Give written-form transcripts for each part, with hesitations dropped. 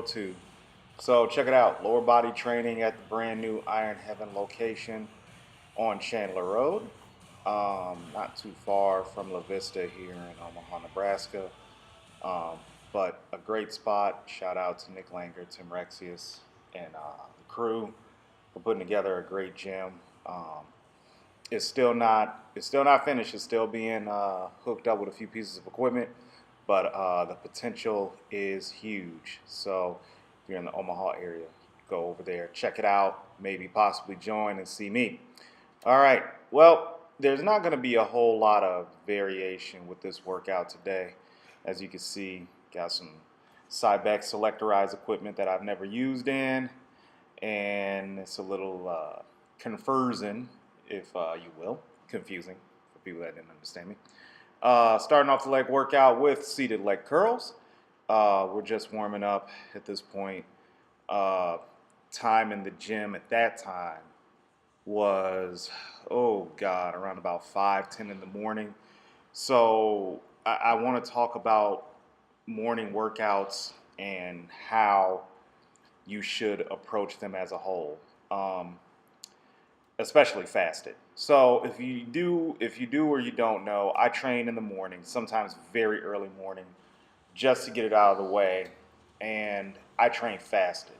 02. So check it out, lower body training at the brand new Iron Heaven location on Chandler Road, not too far from La Vista here in Omaha, Nebraska. Um, but a great spot. Shout out to Nick Langer, Tim Rexius, and the crew for putting together a great gym. Um, it's still not finished. It's still being hooked up with a few pieces of equipment, but the potential is huge. So if you're in the Omaha area, go over there, check it out, maybe possibly join and see me. All right. Well, there's not going to be a whole lot of variation with this workout today. As you can see, got some Cybex selectorized equipment that I've never used in, and it's a little confusing, if you will, confusing for people that didn't understand me. Starting off the leg workout with seated leg curls. We're just warming up at this point. Time in the gym at that time was, oh God, around about 5:10 in the morning. So I want to talk about morning workouts and how you should approach them as a whole, especially fasted. So if you do or you don't know, I train in the morning, sometimes very early morning, just to get it out of the way, and I train fasted.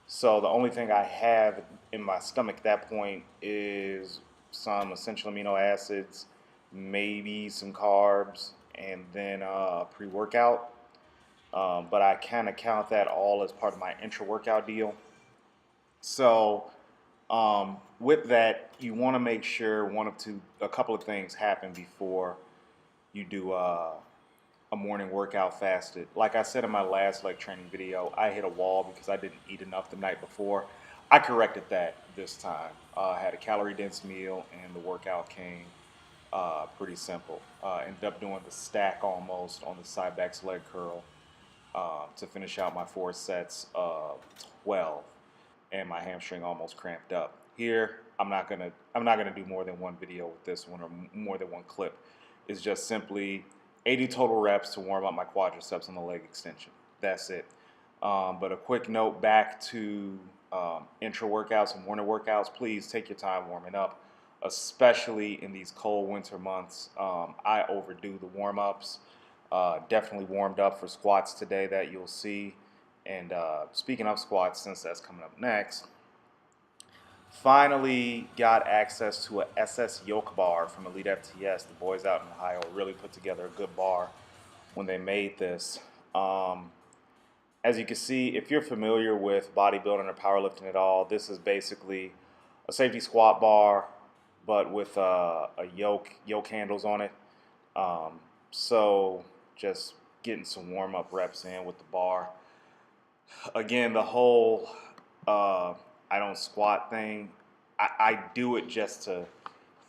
So the only thing I have in my stomach at that point is some essential amino acids, maybe some carbs, and then pre-workout. But I kind of count that all as part of my intra-workout deal. So with that, you want to make sure a couple of things happen before you do a morning workout fasted. Like I said in my last leg training video, I hit a wall because I didn't eat enough the night before. I corrected that this time. I had a calorie dense meal and the workout came pretty simple. Ended up doing the stack almost on the side back leg curl to finish out my 4 sets of 12, and my hamstring almost cramped up. Here, I'm not gonna do more than one video with this one or more than one clip. It's just simply 80 total reps to warm up my quadriceps on the leg extension. That's it. But a quick note back to intra workouts and morning workouts. Please take your time warming up, especially in these cold winter months. I overdo the warm ups. Definitely warmed up for squats today that you'll see. And speaking of squats, since that's coming up next, finally got access to a SS yoke bar from Elite FTS. The boys out in Ohio really put together a good bar when they made this. As you can see, if you're familiar with bodybuilding or powerlifting at all, this is basically a safety squat bar, but with a yoke handles on it. So just getting some warm up reps in with the bar. Again, the whole I don't squat thing, I do it just to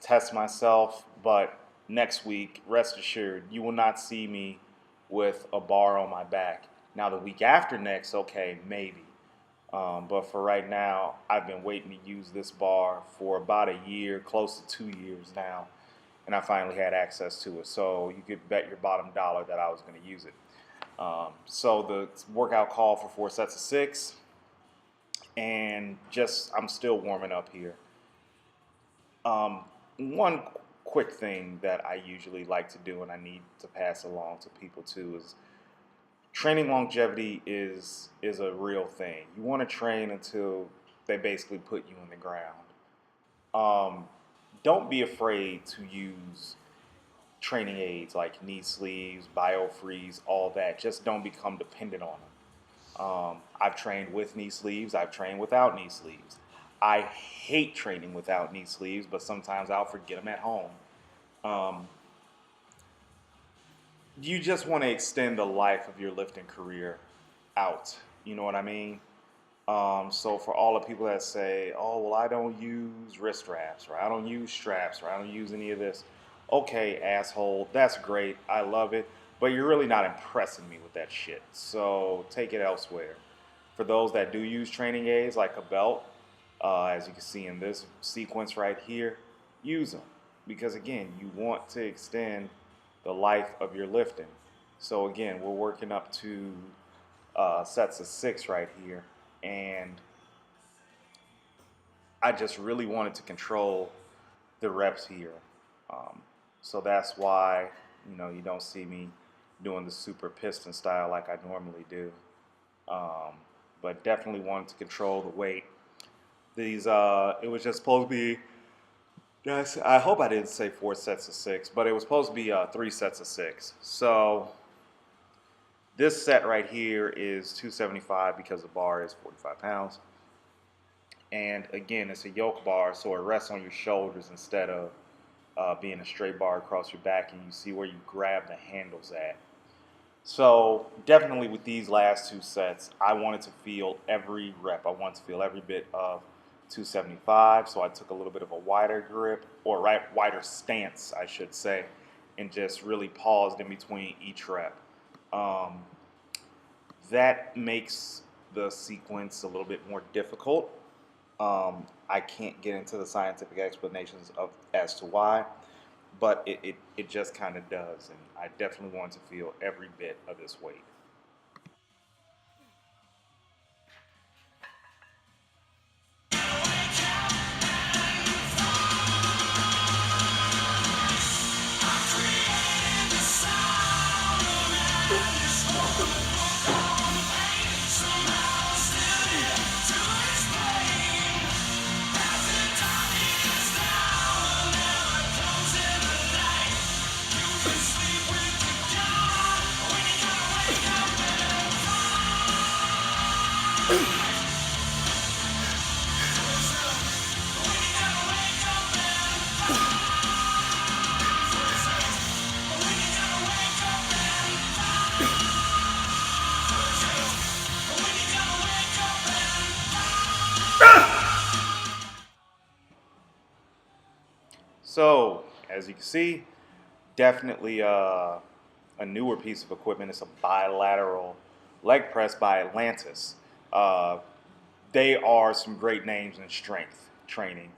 test myself, but next week, rest assured, you will not see me with a bar on my back. Now, the week after next, okay, maybe. But for right now, I've been waiting to use this bar for about a year, close to 2 years now, and I finally had access to it. So you could bet your bottom dollar that I was going to use it. So the workout called for 4 sets of 6, and just I'm still warming up here. One quick thing that I usually like to do and I need to pass along to people too is training longevity is a real thing. You want to train until they basically put you in the ground. Don't be afraid to use training aids like knee sleeves, biofreeze, all that. Just don't become dependent on them. I've trained with knee sleeves. I've trained without knee sleeves. I hate training without knee sleeves, but sometimes I'll forget them at home. Um, you just want to extend the life of your lifting career out. You know what I mean? So for all the people that say, "Oh, well, I don't use wrist straps, or I don't use straps, or I don't use any of this," okay, asshole, that's great. I love it, but you're really not impressing me with that shit. So take it elsewhere. For those that do use training aids like a belt, as you can see in this sequence right here, use them because again, you want to extend the life of your lifting. So again, we're working up to sets of 6 right here, and I just really wanted to control the reps here. Um, so that's why you don't see me doing the super piston style like I normally do. Um, but definitely wanted to control the weight. It was just supposed to be. Yes, I hope I didn't say 4 sets of 6, but it was supposed to be 3 sets of 6. So this set right here is 275 because the bar is 45 pounds. And again, it's a yoke bar, so it rests on your shoulders instead of being a straight bar across your back, and you see where you grab the handles at. So definitely with these last 2 sets, I wanted to feel every rep. I wanted to feel every bit of 275. So I took a little bit of a wider grip, or wider stance, I should say, and just really paused in between each rep. Um, that makes the sequence a little bit more difficult. I can't get into the scientific explanations of as to why, but it just kind of does, and I definitely want to feel every bit of this weight. So as you can see, definitely a newer piece of equipment. It's a bilateral leg press by Atlantis. Uh, they are some great names in strength training.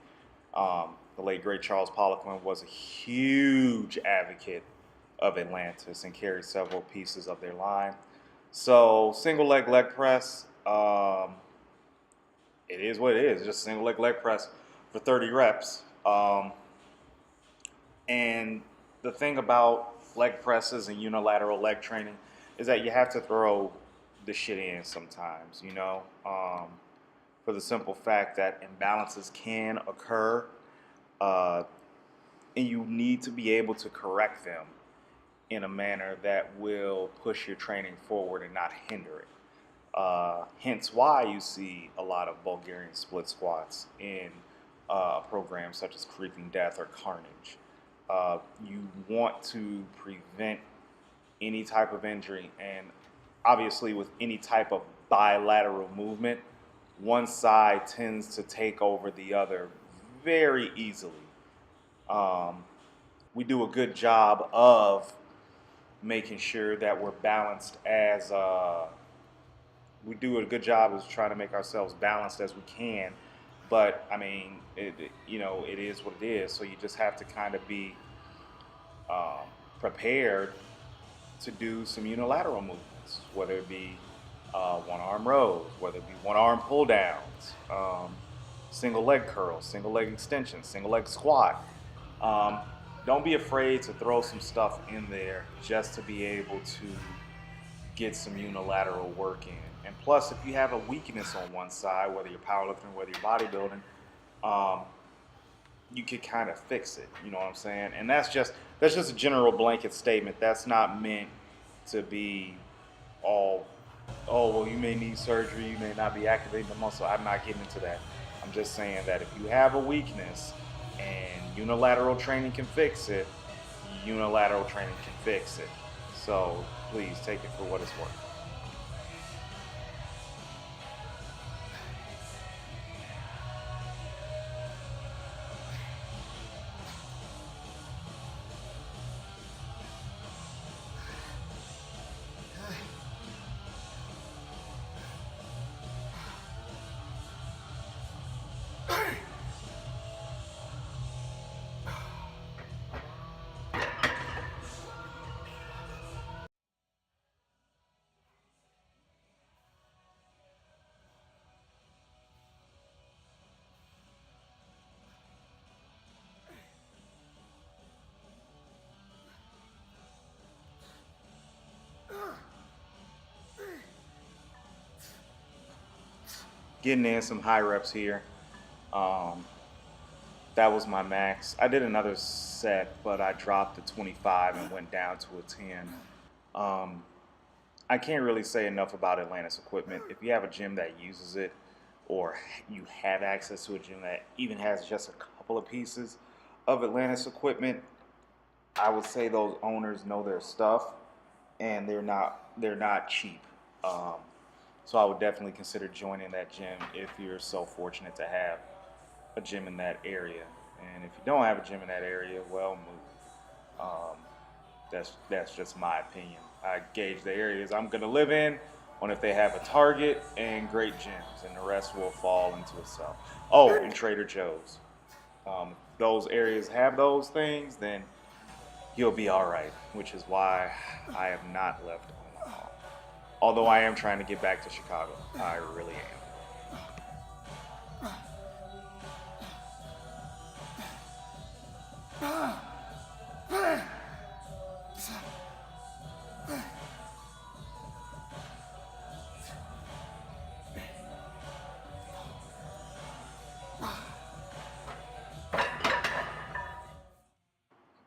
The late great Charles Poliquin was a huge advocate of Atlantis and carried several pieces of their line. So single leg press, it is what it is. It's just single leg press for 30 reps. And the thing about leg presses and unilateral leg training is that you have to throw the shit in sometimes, for the simple fact that imbalances can occur, uh, and you need to be able to correct them in a manner that will push your training forward and not hinder it. Hence why you see a lot of Bulgarian split squats in programs such as Creeping Death or Carnage. You want to prevent any type of injury, and obviously with any type of bilateral movement, one side tends to take over the other very easily. Um, we do a good job of making sure that we're balanced as we do a good job of trying to make ourselves balanced as we can. But I mean, it is what it is. So you just have to kind of be um, prepared to do some unilateral movements, whether it be one arm rows, whether it be one arm pull downs, single leg curls, single leg extensions, single leg squat. Um, don't be afraid to throw some stuff in there just to be able to get some unilateral work in. And plus, if you have a weakness on one side, whether you're powerlifting, whether you're bodybuilding, um, you could kind of fix it. You know what I'm saying? And that's just a general blanket statement. That's not meant to be all, oh well, you may need surgery, you may not be activating the muscle. I'm not getting into that. I'm just saying that if you have a weakness and unilateral training can fix it, unilateral training can fix it. So please take it for what it's worth. getting in some high reps here. Um, that was my max. I did another set, but I dropped to 25 and went down to a 10. Um, I can't really say enough about Atlantis equipment. If you have a gym that uses it, or you have access to a gym that even has just a couple of pieces of Atlantis equipment, I would say those owners know their stuff, and they're not cheap. Um, so I would definitely consider joining that gym if you're so fortunate to have a gym in that area. And if you don't have a gym in that area, well, move. That's just my opinion. I gauge the areas I'm gonna live in on if they have a Target and great gyms, and the rest will fall into itself. Oh, and Trader Joe's. If those areas have those things, then you'll be all right. Which is why I have not left Omaha. Although I am trying to get back to Chicago, I really am.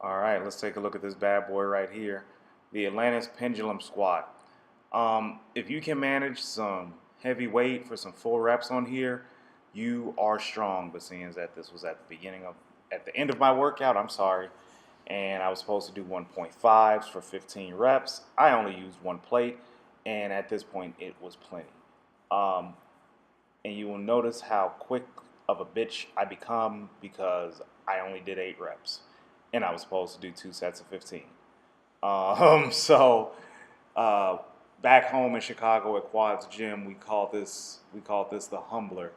All right, let's take a look at this bad boy right here, the Atlantis Pendulum Squat. If you can manage some heavy weight for some full reps on here, you are strong. But seeing as that this was at the end of my workout, I'm sorry, and I was supposed to do 1.5s for 15 reps. I only used one plate, and at this point, it was plenty. Um, and you will notice how quick of a bitch I become because I only did 8 reps, and I was supposed to do 2 sets of 15. So uh, back home in Chicago at Quad's Gym, we call this the humbler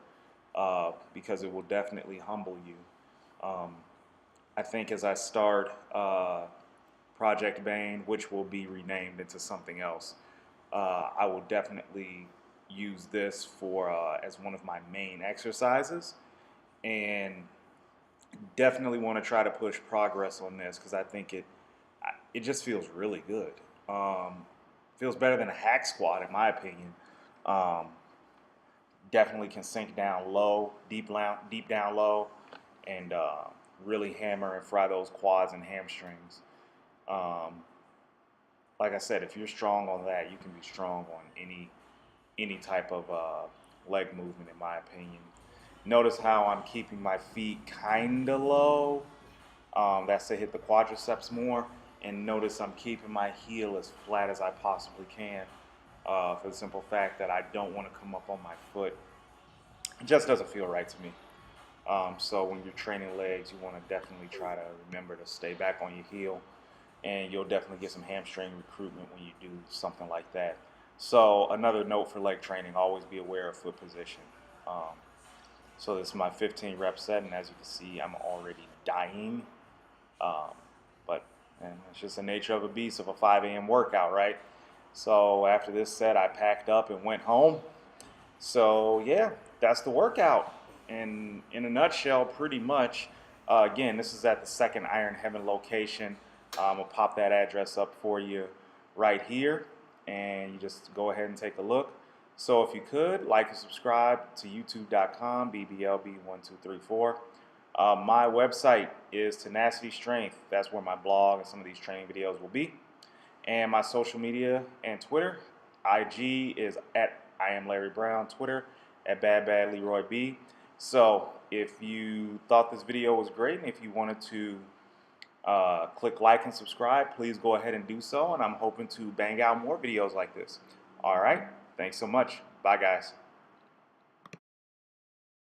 because it will definitely humble you. Um, I think as I start Project Bane, which will be renamed into something else, I will definitely use this for as one of my main exercises, and definitely want to try to push progress on this because I think it just feels really good. Feels better than a hack squat in my opinion. Um, Definitely can sink down low, deep down low, and really hammer and fry those quads and hamstrings. Um, like I said, if you're strong on that, you can be strong on any type of leg movement, in my opinion. Notice how I'm keeping my feet kind of low. That's to hit the quadriceps more. And notice I'm keeping my heel as flat as I possibly can for the simple fact that I don't want to come up on my foot. It just doesn't feel right to me. So when you're training legs, you want to definitely try to remember to stay back on your heel, and you'll definitely get some hamstring recruitment when you do something like that. So another note for leg training: always be aware of foot position. Um, so this is my 15 rep set, and as you can see, I'm already dying. Um, but and it's just the nature of a beast of a 5 a.m. workout, right? So after this set, I packed up and went home. So yeah, that's the workout. And in a nutshell, pretty much. Again, this is at the second Iron Heaven location. I'll pop that address up for you right here, and you just go ahead and take a look. So if you could, like and subscribe to youtube.com, BBLB1234. My website is Tenacity Strength. That's where my blog and some of these training videos will be. And my social media and Twitter, IG is at I am Larry Brown, Twitter at BadBadLeroyB. So if you thought this video was great, and if you wanted to click like and subscribe, please go ahead and do so. And I'm hoping to bang out more videos like this. All right. Thanks so much. Bye, guys.